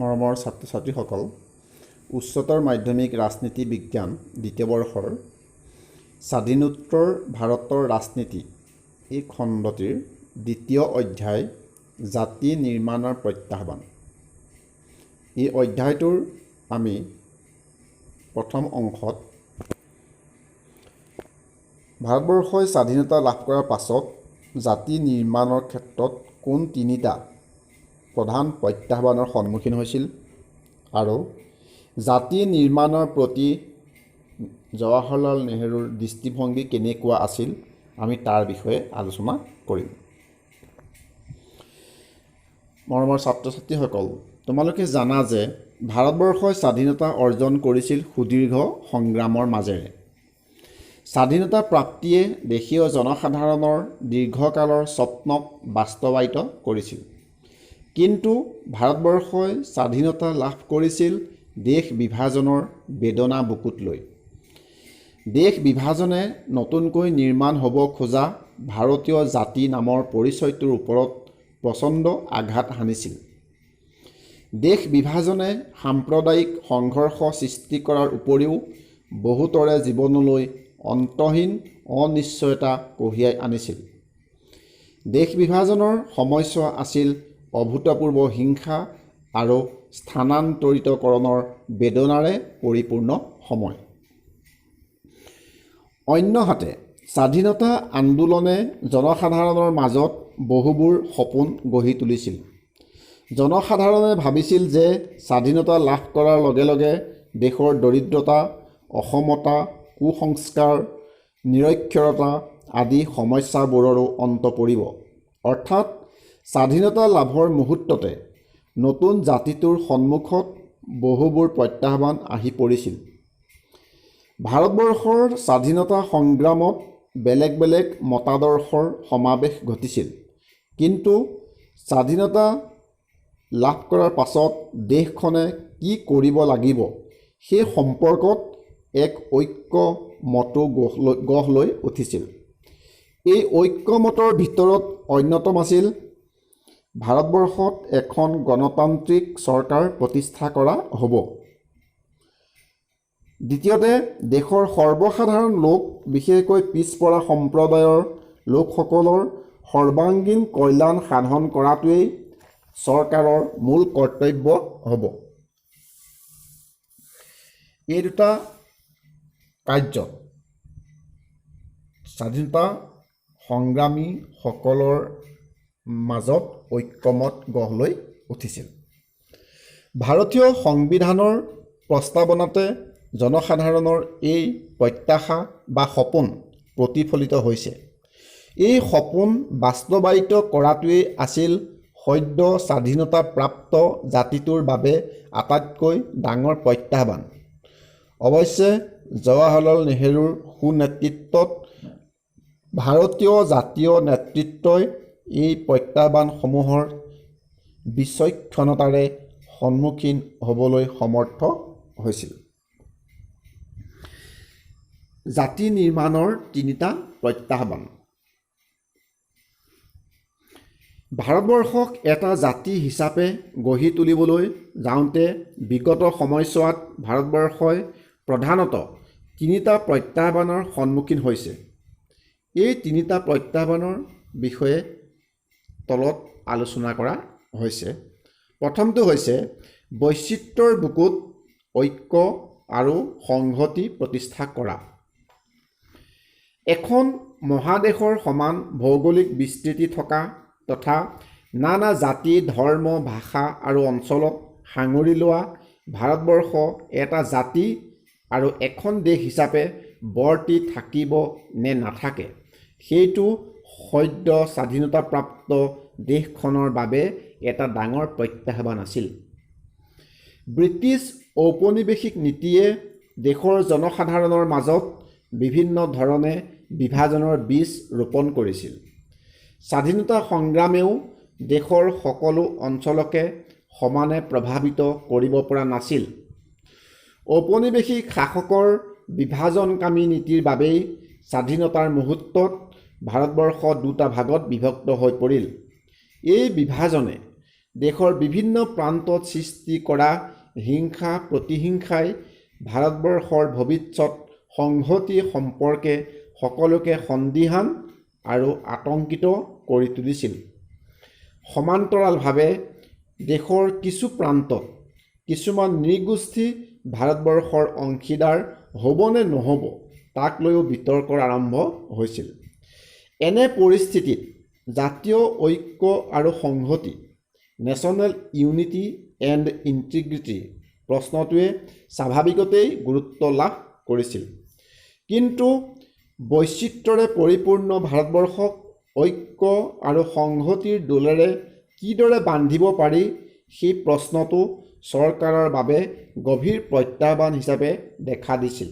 মৰমৰ ছাত্ৰ ছাত্ৰীসকল, উচ্চতৰ মাধ্যমিক ৰাজনীতি বিজ্ঞান দ্বিতীয় বৰ্ষৰ স্বাধীনোত্তৰ ভাৰতৰ ৰাজনীতি এই খণ্ডটিৰ দ্বিতীয় অধ্যায় জাতি নিৰ্মাণৰ প্ৰত্যাহ্বান। এই অধ্যায়টোৰ আমি প্ৰথম অংশত ভাৰতবৰ্ষই স্বাধীনতা লাভ কৰাৰ পাছত জাতি নিৰ্মাণৰ ক্ষেত্ৰত কোন তিনিটা প্ৰধান প্ৰত্যাহ্বানৰ সন্মুখীন হৈছিল আৰু জাতি নিৰ্মাণৰ প্ৰতি জৱাহৰলাল নেহৰুৰ দৃষ্টিভংগী কেনেকুৱা আছিল, আমি তাৰ বিষয়ে আলোচনা কৰিম। মৰমৰ ছাত্ৰ ছাত্ৰীসকল, তোমালোকে জানা যে ভাৰতবৰ্ষই স্বাধীনতা অৰ্জন কৰিছিল সুদীৰ্ঘ সংগ্ৰামৰ মাজেৰে। স্বাধীনতা প্ৰাপ্তিয়ে দেশীয় জনসাধাৰণৰ দীৰ্ঘকালৰ স্বপ্নক বাস্তৱায়িত কৰিছিল। কিন্তু ভাৰতবৰ্ষই স্বাধীনতা লাভ কৰিছিল দেশ বিভাজনৰ বেদনা বুকুত লৈ। দেশ বিভাজনে নতুনকৈ নিৰ্মাণ হ'ব খোজা ভাৰতীয় জাতি নামৰ পৰিচয়টোৰ ওপৰত প্ৰচণ্ড আঘাত হানিছিল। দেশ বিভাজনে সাম্প্ৰদায়িক সংঘৰ্ষ সৃষ্টি কৰাৰ উপৰিও বহুতৰে জীৱনলৈ অন্তহীন অনিশ্চয়তা কঢ়িয়াই আনিছিল। দেশ বিভাজনৰ সময়ছোৱা আছিল অভূতপূৰ্ব হিংসা আৰু স্থানান্তৰিতকৰণৰ বেদনাৰে পৰিপূৰ্ণ সময়। অন্যহাতে স্বাধীনতা আন্দোলনে জনসাধাৰণৰ মাজত বহুবোৰ সপোন গঢ়ি তুলিছিল। জনসাধাৰণে ভাবিছিল যে স্বাধীনতা লাভ কৰাৰ লগে লগে দেশৰ দৰিদ্ৰতা, অসমতা, কুসংস্কাৰ, নিৰক্ষৰতা আদি সমস্যাবোৰৰো অন্ত পৰিব। অৰ্থাৎ স্বাধীনতা লাভৰ মুহূৰ্ততে নতুন জাতিটোৰ সন্মুখত বহুবোৰ প্ৰত্যাহ্বান আহি পৰিছিল। ভাৰতবৰ্ষৰ স্বাধীনতা সংগ্ৰামত বেলেগ বেলেগ মতাদৰ্শৰ সমাৱেশ ঘটিছিল। কিন্তু স্বাধীনতা লাভ কৰাৰ পাছত দেশখনে কি কৰিব লাগিব সেই সম্পৰ্কত এক ঐক্যমতো গঢ় লৈ উঠিছিল। এই ঐক্যমতৰ ভিতৰত অন্যতম আছিল ভাৰতবৰ্ষত এখন গণতান্ত্ৰিক চৰকাৰ প্ৰতিষ্ঠা কৰা হ'ব। দ্বিতীয়তে, দেশৰ সৰ্বসাধাৰণ লোক, বিশেষকৈ পিছপৰা সম্প্ৰদায়ৰ লোকসকলৰ সৰ্বাংগীন কল্যাণ সাধন কৰাটোৱেই চৰকাৰৰ মূল কৰ্তব্য হ'ব। এই দুটা কাৰ্যত স্বাধীনতা সংগ্ৰামীসকলৰ মাজত ঐক্যমত গঢ় লৈ উঠিছিল। ভাৰতীয় সংবিধানৰ প্ৰস্তাৱনাতে জনসাধাৰণৰ এই প্ৰত্যাশা বা সপোন প্ৰতিফলিত হৈছে। এই সপোন বাস্তৱায়িত কৰাটোৱেই আছিল সদ্য স্বাধীনতাপ্ৰাপ্ত জাতিটোৰ বাবে আটাইতকৈ ডাঙৰ প্ৰত্যাহ্বান। অৱশ্যে জৱাহৰলাল নেহৰুৰ সুনেতৃত্বত ভাৰতীয় জাতীয় নেতৃত্বই এই প্ৰত্যাহ্বানসমূহৰ বিচক্ষণতাৰে সন্মুখীন হ'বলৈ সমৰ্থ হৈছিল। জাতি নিৰ্মাণৰ তিনিটা প্ৰত্যাহ্বান। ভাৰতবৰ্ষক এটা জাতি হিচাপে গঢ়ি তুলিবলৈ যাওঁতে বিগত সময়ছোৱাত ভাৰতবৰ্ষই প্ৰধানতঃ তিনিটা প্ৰত্যাহ্বানৰ সন্মুখীন হৈছে। এই তিনিটা প্ৰত্যাহ্বানৰ বিষয়ে তলত আলোচনা কৰা হৈছে। প্ৰথমটো হৈছে বৈচিত্ৰ্যৰ বুকুত ঐক্য আৰু সংহতি প্ৰতিষ্ঠা কৰা। এখন মহাদেশৰ সমান ভৌগোলিক বিস্তৃতি থকা তথা নানা জাতি, ধৰ্ম, ভাষা আৰু অঞ্চলক সাঙুৰি লোৱা ভাৰতবৰ্ষ এটা জাতি আৰু এখন দেশ হিচাপে বৰ্তি থাকিব নে নাথাকে, সেইটো সদ্য স্বাধীনতাপ্ৰাপ্ত দেশখনৰ বাবে এটা ডাঙৰ প্ৰত্যাহ্বান আছিল। ব্ৰিটিছ ঔপনিৱেশিক নীতিয়ে দেশৰ জনসাধাৰণৰ মাজত বিভিন্ন ধৰণে বিভাজনৰ বীজ ৰোপণ কৰিছিল। স্বাধীনতা সংগ্ৰামেও দেশৰ সকলো অঞ্চলকে সমানে প্ৰভাৱিত কৰিব পৰা নাছিল। ঔপনিৱেশিক শাসকৰ বিভাজনকামী নীতিৰ বাবেই স্বাধীনতাৰ মুহূৰ্তত ভাৰতবৰ্ষ দুটা ভাগত বিভক্ত হৈ পৰিল। এই বিভাজনে দেশৰ বিভিন্ন প্ৰান্তত সৃষ্টি কৰা হিংসা প্ৰতিহিংসাই ভাৰতবৰ্ষৰ ভৱিষ্যত সংহতি সম্পৰ্কে সকলোকে সন্দিহান আৰু আতংকিত কৰি তুলিছিল। সমান্তৰালভাৱে দেশৰ কিছু প্ৰান্তত কিছুমান নৃগোষ্ঠী ভাৰতবৰ্ষৰ অংশীদাৰ হ'বনে নহ'ব তাক লৈও বিতৰ্কৰ আৰম্ভ হৈছিল। এনে পৰিস্থিতিত জাতীয় ঐক্য আৰু সংহতি নেশ্যনেল ইউনিটি এণ্ড ইণ্টিগ্ৰিটি প্ৰশ্নটোৱে স্বাভাৱিকতেই গুৰুত্ব লাভ কৰিছিল। কিন্তু বৈচিত্ৰ্যৰে পৰিপূৰ্ণ ভাৰতবৰ্ষক ঐক্য আৰু সংহতিৰ দোলেৰে কিদৰে বান্ধিব পাৰি সেই প্ৰশ্নটো চৰকাৰৰ বাবে গভীৰ প্ৰত্যাহ্বান হিচাপে দেখা দিছিল।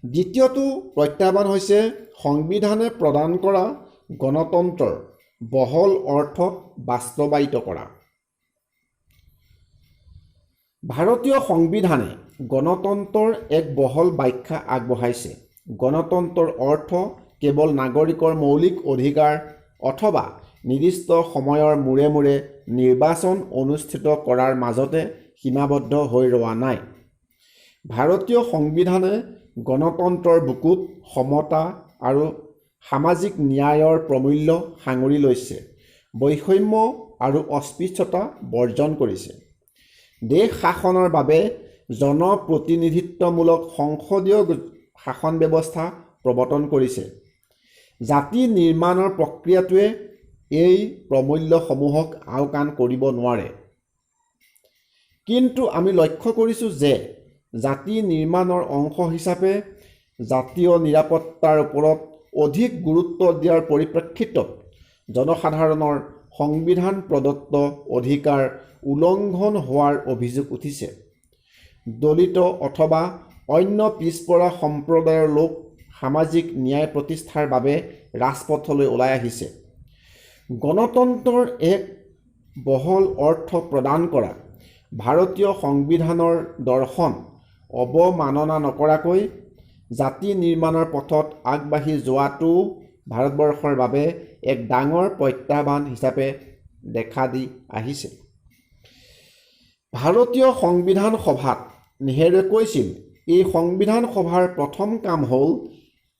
দ্বিতীয়টো প্ৰত্যাহ্বান হৈছে সংবিধানে প্ৰদান কৰা গণতন্ত্ৰৰ বহল অৰ্থত বাস্তৱায়িত কৰা। ভাৰতীয় সংবিধানে গণতন্ত্ৰৰ এক বহল ব্যাখ্যা আগবঢ়াইছে। গণতন্ত্ৰৰ অৰ্থ কেৱল নাগৰিকৰ মৌলিক অধিকাৰ অথবা নিৰ্দিষ্ট সময়ৰ মূৰে মূৰে নিৰ্বাচন অনুষ্ঠিত কৰাৰ মাজতে সীমাবদ্ধ হৈ ৰোৱা নাই। ভাৰতীয় সংবিধানে গণতন্ত্ৰৰ বুকুত সমতা আৰু সামাজিক ন্যায়ৰ প্ৰমূল্য সাঙুৰি লৈছে, বৈষম্য আৰু অস্পৃশ্যতা বৰ্জন কৰিছে। দেশ শাসনৰ বাবে জনপ্ৰতিনিধিত্বমূলক সংসদীয় শাসন ব্যৱস্থা প্ৰৱৰ্তন কৰিছে। জাতি নিৰ্মাণৰ প্ৰক্ৰিয়াটোৱে এই প্ৰমূল্যসমূহক আওকাণ কৰিব নোৱাৰে। কিন্তু আমি লক্ষ্য কৰিছোঁ যে জাতি নিৰ্মাণৰ অংশ হিচাপে জাতীয় নিৰাপত্তাৰ ওপৰত অধিক গুৰুত্ব দিয়াৰ পৰিপ্ৰেক্ষিতত জনসাধাৰণৰ সংবিধান প্ৰদত্ত অধিকাৰ উলংঘন হোৱাৰ অভিযোগ উঠিছে। দলিত অথবা অন্য পিছপৰা সম্প্ৰদায়ৰ লোক সামাজিক ন্যায় প্ৰতিষ্ঠাৰ বাবে ৰাজপথলৈ ওলাই আহিছে। গণতন্ত্ৰৰ এক বহল অৰ্থ প্ৰদান কৰা ভাৰতীয় সংবিধানৰ দৰ্শন অৱমাননা নকৰাকৈ জাতি নিৰ্মাণৰ পথত আগবাঢ়ি যোৱাটো ভাৰতবৰ্ষৰ বাবে এক ডাঙৰ প্ৰত্যাহ্বান হিচাপে দেখা দি আহিছে। ভাৰতীয় সংবিধান সভাত নেহেৰুৱে কৈছিল, এই সংবিধান সভাৰ প্ৰথম কাম হ'ল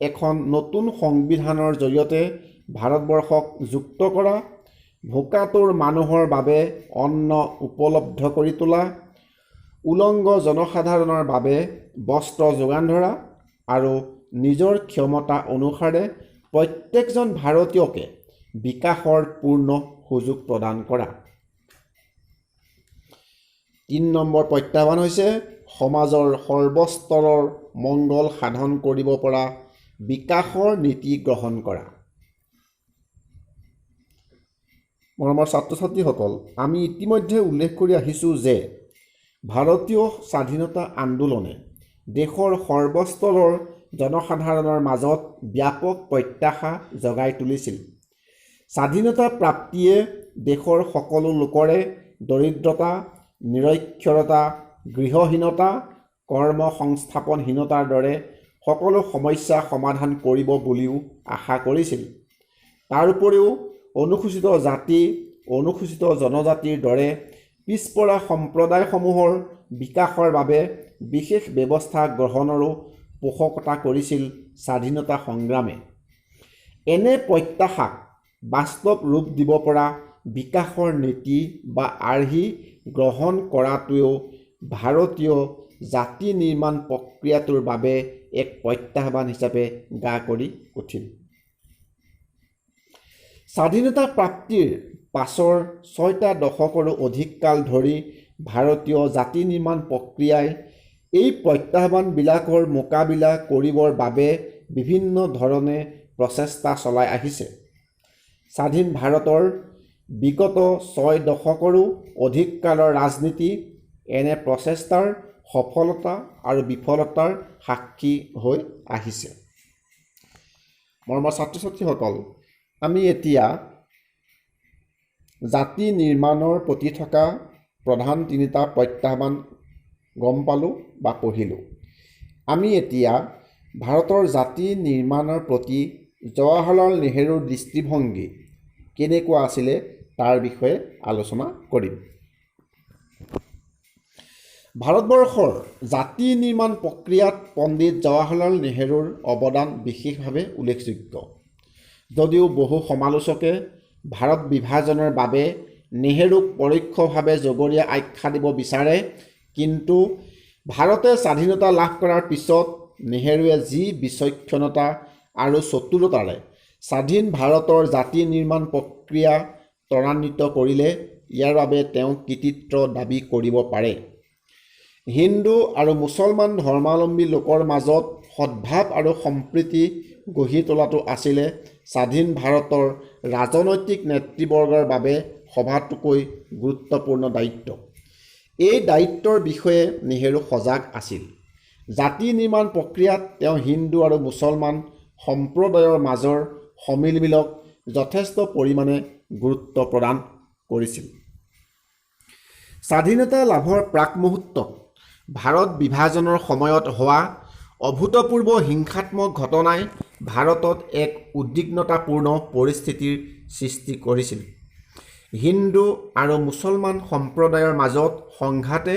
এখন নতুন সংবিধানৰ জৰিয়তে ভাৰতবৰ্ষক যুক্ত কৰা, ভোকাতুৰ মানুহৰ বাবে অন্ন উপলব্ধ কৰি তোলা, উলংগ জনসাধাৰণৰ বাবে বস্ত্ৰ যোগান ধৰা আৰু নিজৰ ক্ষমতা অনুসাৰে প্ৰত্যেকজন ভাৰতীয়কে বিকাশৰ পূৰ্ণ সুযোগ প্ৰদান কৰা। ৩ নম্বৰ প্ৰত্যাহ্বান হৈছে সমাজৰ সৰ্বস্তৰৰ মংগল সাধন কৰিব পৰা বিকাশৰ নীতি গ্ৰহণ কৰা। মৰমৰ ছাত্ৰ ছাত্ৰীসকল, আমি ইতিমধ্যে উল্লেখ কৰি আহিছোঁ যে ভাৰতীয় স্বাধীনতা আন্দোলনে দেশৰ সৰ্বস্তৰৰ জনসাধাৰণৰ মাজত ব্যাপক প্ৰত্যাশা জগাই তুলিছিল। স্বাধীনতা প্ৰাপ্তিয়ে দেশৰ সকলো লোকৰে দৰিদ্ৰতা, নিৰক্ষৰতা, গৃহহীনতা, কৰ্মসংস্থাপনহীনতাৰ দৰে সকলো সমস্যা সমাধান কৰিব বুলিও আশা কৰিছিল। তাৰ উপৰিও অনুসূচিত জাতি, অনুসূচিত জনজাতিৰ দৰে পিছপৰা সম্প্ৰদায়সমূহৰ বিকাশৰ বাবে বিশেষ ব্যৱস্থা গ্ৰহণৰো পোষকতা কৰিছিল স্বাধীনতা সংগ্ৰামে। এনে প্ৰত্যাশাক বাস্তৱ ৰূপ দিব পৰা বিকাশৰ নীতি বা আৰ্হি গ্ৰহণ কৰাটোৱেও ভাৰতীয় জাতি নিৰ্মাণ প্ৰক্ৰিয়াটোৰ বাবে এক প্ৰত্যাহ্বান হিচাপে গা কৰি উঠিল। স্বাধীনতা প্ৰাপ্তিৰ পাছৰ 6টা দশকৰো অধিক কাল ধৰি ভাৰতীয় জাতি নিৰ্মাণ প্ৰক্ৰিয়াই এই প্ৰত্যাহ্বানবিলাকৰ মোকাবিলা কৰিবৰ বাবে বিভিন্ন ধৰণে প্ৰচেষ্টা চলাই আহিছে। স্বাধীন ভাৰতৰ বিগত 6 দশকৰো অধিক কালৰ ৰাজনীতি এনে প্ৰচেষ্টাৰ সফলতা আৰু বিফলতাৰ সাক্ষী হৈ আহিছে। মৰমৰ ছাত্ৰ ছাত্ৰীসকল, আমি এতিয়া জাতি নিৰ্মাণৰ প্ৰতি থকা প্ৰধান 3টা প্ৰত্যাহ্বান গম পালোঁ বা পঢ়িলোঁ। আমি এতিয়া ভাৰতৰ জাতি নিৰ্মাণৰ প্ৰতি জৱাহৰলাল নেহেৰুৰ দৃষ্টিভংগী কেনেকুৱা আছিলে তাৰ বিষয়ে আলোচনা কৰিম। ভাৰতবৰ্ষৰ জাতি নিৰ্মাণ প্ৰক্ৰিয়াত পণ্ডিত জৱাহৰলাল নেহৰুৰ অৱদান বিশেষভাৱে উল্লেখযোগ্য। যদিও বহু সমালোচকে ভাৰত বিভাজনৰ বাবে নেহৰুক পৰোক্ষভাৱে জগৰীয়া আখ্যা দিব বিচাৰে, কিন্তু ভাৰতে স্বাধীনতা লাভ কৰাৰ পিছত নেহৰুৱে যি বিচক্ষণতা আৰু চতুৰতাৰে স্বাধীন ভাৰতৰ জাতি নিৰ্মাণ প্ৰক্ৰিয়া ত্বৰান্বিত কৰিলে, ইয়াৰ বাবে তেওঁ কৃতিত্ব দাবী কৰিব পাৰে। হিন্দু আৰু মুছলমান ধৰ্মাৱলম্বী লোকৰ মাজত সদ্ভাৱ আৰু সম্প্ৰীতি গঢ়ি তোলাটো আছিলে স্বাধীন ভাৰতৰ ৰাজনৈতিক নেতৃবৰ্গৰ বাবে সবাতোকৈ গুৰুত্বপূৰ্ণ দায়িত্ব। এই দায়িত্বৰ বিষয়ে নেহৰু সজাগ আছিল। জাতি নিৰ্মাণ প্ৰক্ৰিয়াত তেওঁ হিন্দু আৰু মুছলমান সম্প্ৰদায়ৰ মাজৰ সমিলমিলক যথেষ্ট পৰিমাণে গুৰুত্ব প্ৰদান কৰিছিল। স্বাধীনতা লাভৰ প্ৰাক মুহূৰ্তত ভাৰত বিভাজনৰ সময়ত হোৱা অভূতপূৰ্ব হিংসাত্মক ঘটনাই ভাৰতত এক উদ্বিগ্নতাপূৰ্ণ পৰিস্থিতিৰ সৃষ্টি কৰিছিল। হিন্দু আৰু মুছলমান সম্প্ৰদায়ৰ মাজত সংঘাতে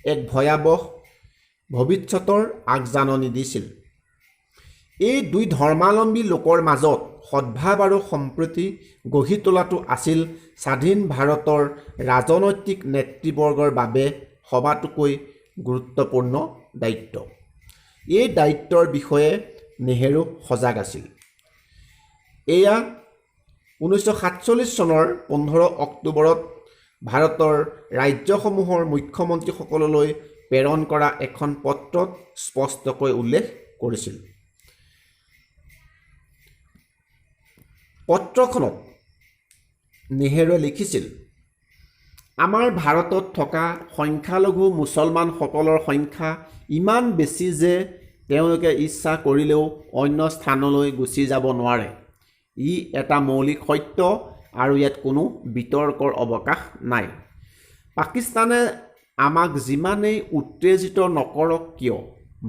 এক ভয়াৱহ ভৱিষ্যতৰ আগজাননী দিছিল। এই দুই ধৰ্মাৱলম্বী লোকৰ মাজত সদ্ভাৱ আৰু সম্প্ৰীতি গঢ়ি তোলাটো আছিল স্বাধীন ভাৰতৰ ৰাজনৈতিক নেতৃবৰ্গৰ বাবে সবাতোকৈ গুৰুত্বপূৰ্ণ দায়িত্ব। এই দায়িত্বৰ বিষয়ে নেহৰু সজাগ আছিল। এয়া 1947 চনৰ 15 অক্টোবৰত ভাৰতৰ ৰাজ্যসমূহৰ মুখ্যমন্ত্ৰীসকললৈ প্ৰেৰণ কৰা এখন পত্ৰত স্পষ্টকৈ উল্লেখ কৰিছিল। পত্ৰখনত নেহৰুৱে লিখিছিল, আমাৰ ভাৰতত থকা সংখ্যালঘু মুছলমানসকলৰ সংখ্যা ইমান বেছি যে তেওঁলোকে ইচ্ছা কৰিলেও অন্য স্থানলৈ গুচি যাব নোৱাৰে। ই এটা মৌলিক সত্য আৰু ইয়াত কোনো বিতৰ্কৰ অৱকাশ নাই। পাকিস্তানে আমাক যিমানেই উত্তেজিত নকৰক কিয়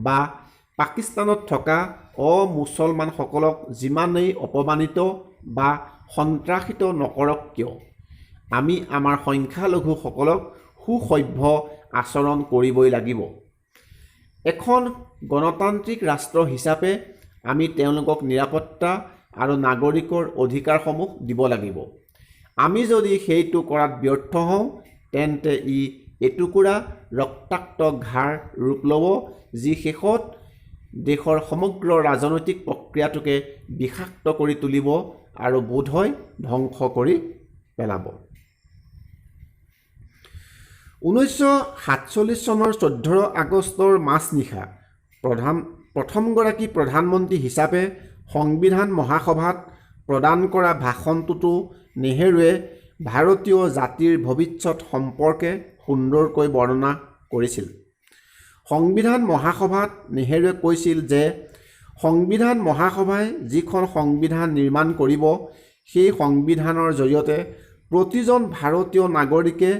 বা পাকিস্তানত থকা অমুছলমানসকলক যিমানেই অপমানিত বা সন্ত্ৰাসিত নকৰক কিয়, আমি আমাৰ সংখ্যালঘুসকলক সুসভ্য আচৰণ কৰিবই লাগিব। এখন গণতান্ত্ৰিক ৰাষ্ট্ৰ হিচাপে আমি তেওঁলোকক নিৰাপত্তা আৰু নাগৰিকৰ অধিকাৰসমূহ দিব লাগিব। আমি যদি সেইটো কৰাত ব্যৰ্থ হওঁ, তেন্তে ই এটুকুৰা ৰক্তাক্ত ঘাৰ ৰূপ ল'ব, যি শেষত দেশৰ সমগ্ৰ ৰাজনৈতিক প্ৰক্ৰিয়াটোকে বিষাক্ত কৰি তুলিব আৰু বোধহয় ধ্বংস কৰি পেলাব। 1947 চনৰ 14 আগষ্টৰ মাজনিশা প্ৰথমগৰাকী প্ৰধানমন্ত্ৰী হিচাপে সংবিধান মহাসভাত প্ৰদান কৰা ভাষণটোতো নেহৰুৱে ভাৰতীয় জাতিৰ ভৱিষ্যত সম্পৰ্কে সুন্দৰকৈ বৰ্ণনা কৰিছিল। সংবিধান মহাসভাত নেহৰুৱে কৈছিল যে সংবিধান মহাসভাই যিখন সংবিধান নিৰ্মাণ কৰিব, সেই সংবিধানৰ জৰিয়তে প্ৰতিজন ভাৰতীয় নাগৰিকে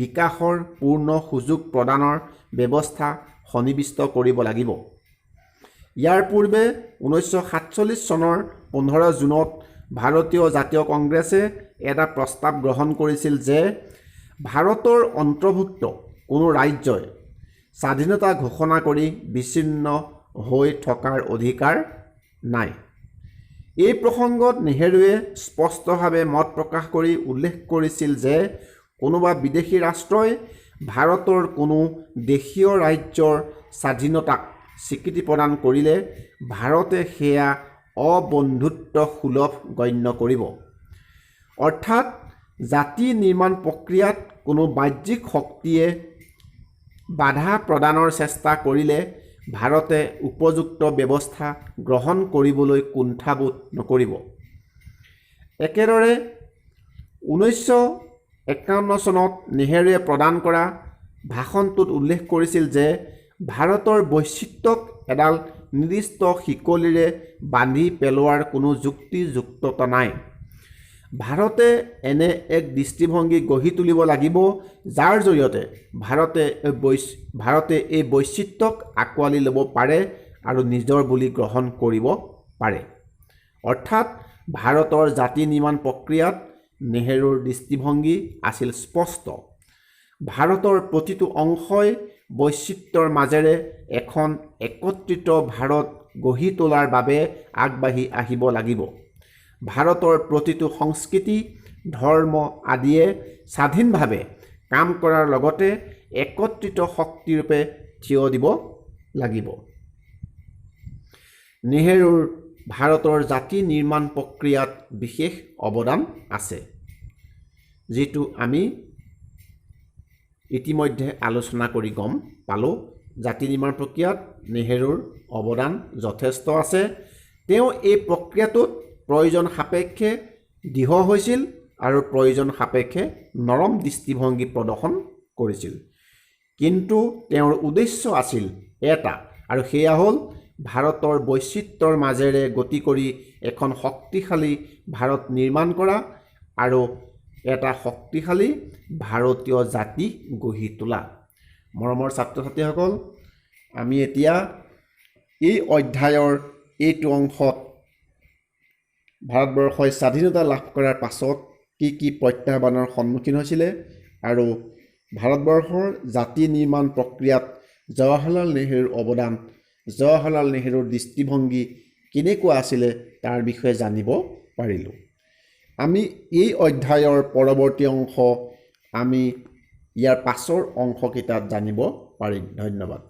বিকাশৰ পূৰ্ণ সুযোগ প্ৰদানৰ ব্যৱস্থা সন্নিৱিষ্ট কৰিব লাগিব। ইয়াৰ পূৰ্বে 1947 চনৰ 15 জুনত ভাৰতীয় জাতীয় কংগ্ৰেছে এটা প্ৰস্তাৱ গ্ৰহণ কৰিছিল যে ভাৰতৰ অন্তৰ্ভুক্ত কোনো ৰাজ্যই স্বাধীনতা ঘোষণা কৰি বিচ্ছিন্ন হৈ থকাৰ অধিকাৰ নাই। এই প্ৰসংগত নেহৰুৱে স্পষ্টভাৱে মত প্ৰকাশ কৰি উল্লেখ কৰিছিল যে কোনোবা বিদেশী ৰাষ্ট্ৰই ভাৰতৰ কোনো দেশীয় ৰাজ্যৰ স্বাধীনতাক স্বীকৃতি প্ৰদান কৰিলে ভাৰতে সেয়া অবন্ধুত্বসুলভ গণ্য কৰিব। অৰ্থাৎ জাতি নিৰ্মাণ প্ৰক্ৰিয়াত কোনো বাহ্যিক শক্তিয়ে বাধা প্ৰদানৰ চেষ্টা কৰিলে ভাৰতে উপযুক্ত ব্যৱস্থা গ্ৰহণ কৰিবলৈ কুণ্ঠাবোধ নকৰিব। একেদৰে 1951 চনত নেহৰুৱে প্ৰদান কৰা ভাষণটোত উল্লেখ কৰিছিল যে ভাৰতৰ বৈচিত্ৰ্যক এডাল নিৰ্দিষ্ট শিকলিৰে বান্ধি পেলোৱাৰ কোনো যুক্তিযুক্ততা নাই। ভাৰতে এনে এক দৃষ্টিভংগী গঢ়ি তুলিব লাগিব যাৰ জৰিয়তে ভাৰতে এই বৈচিত্ৰ্যক আঁকোৱালি ল'ব পাৰে আৰু নিজৰ বুলি গ্ৰহণ কৰিব পাৰে। অৰ্থাৎ ভাৰতৰ জাতি নিৰ্মাণ প্ৰক্ৰিয়াত নেহেৰুৰ দৃষ্টিভংগী আছিল স্পষ্ট। ভাৰতৰ প্ৰতিটো অংশই বৈচিত্ৰ্যৰ মাজেৰে এখন একত্ৰিত ভাৰত গঢ়ি তোলাৰ বাবে আগবাঢ়ি আহিব লাগিব। ভাৰতৰ প্ৰতিটো সংস্কৃতি, ধৰ্ম আদিয়ে স্বাধীনভাৱে কাম কৰাৰ লগতে একত্ৰিত শক্তিৰূপে থিয় দিব লাগিব। নেহেৰুৰ ভাৰতৰ জাতি নিৰ্মাণ প্ৰক্ৰিয়াত বিশেষ অৱদান আছে, যিটো আমি ইতিমধ্যে আলোচনা কৰি গম পালোঁ। জাতি নিৰ্মাণ প্ৰক্ৰিয়াত নেহেৰুৰ অৱদান যথেষ্ট আছে। তেওঁ এই প্ৰক্ৰিয়াটোত প্ৰয়োজন সাপেক্ষে দৃঢ় হৈছিল আৰু প্ৰয়োজন সাপেক্ষে নৰম দৃষ্টিভংগী প্ৰদৰ্শন কৰিছিল। কিন্তু তেওঁৰ উদ্দেশ্য আছিল এটা, আৰু সেয়া হ'ল ভাৰতৰ বৈচিত্ৰ্যৰ মাজেৰে গতি কৰি এখন শক্তিশালী ভাৰত নিৰ্মাণ কৰা আৰু এটা শক্তিশালী ভাৰতীয় জাতি গঢ়ি তোলা। মৰমৰ ছাত্ৰ ছাত্ৰীসকল, আমি এতিয়া এই অধ্যায়ৰ এইটো অংশত ভাৰতবৰ্ষই স্বাধীনতা লাভ কৰাৰ পাছত কি কি প্ৰত্যাহ্বানৰ সন্মুখীন হৈছিলে আৰু ভাৰতবৰ্ষৰ জাতি নিৰ্মাণ প্ৰক্ৰিয়াত জৱাহৰলাল নেহেৰুৰ অৱদান, জৱাহৰলাল নেহেৰুৰ দৃষ্টিভংগী কেনেকুৱা আছিলে তাৰ বিষয়ে জানিব পাৰিলোঁ। আমি এই অধ্যায়ৰ পৰৱৰ্তী অংশ আমি ইয়াৰ পাছৰ অংশকেইটাত জানিব পাৰিম। ধন্যবাদ।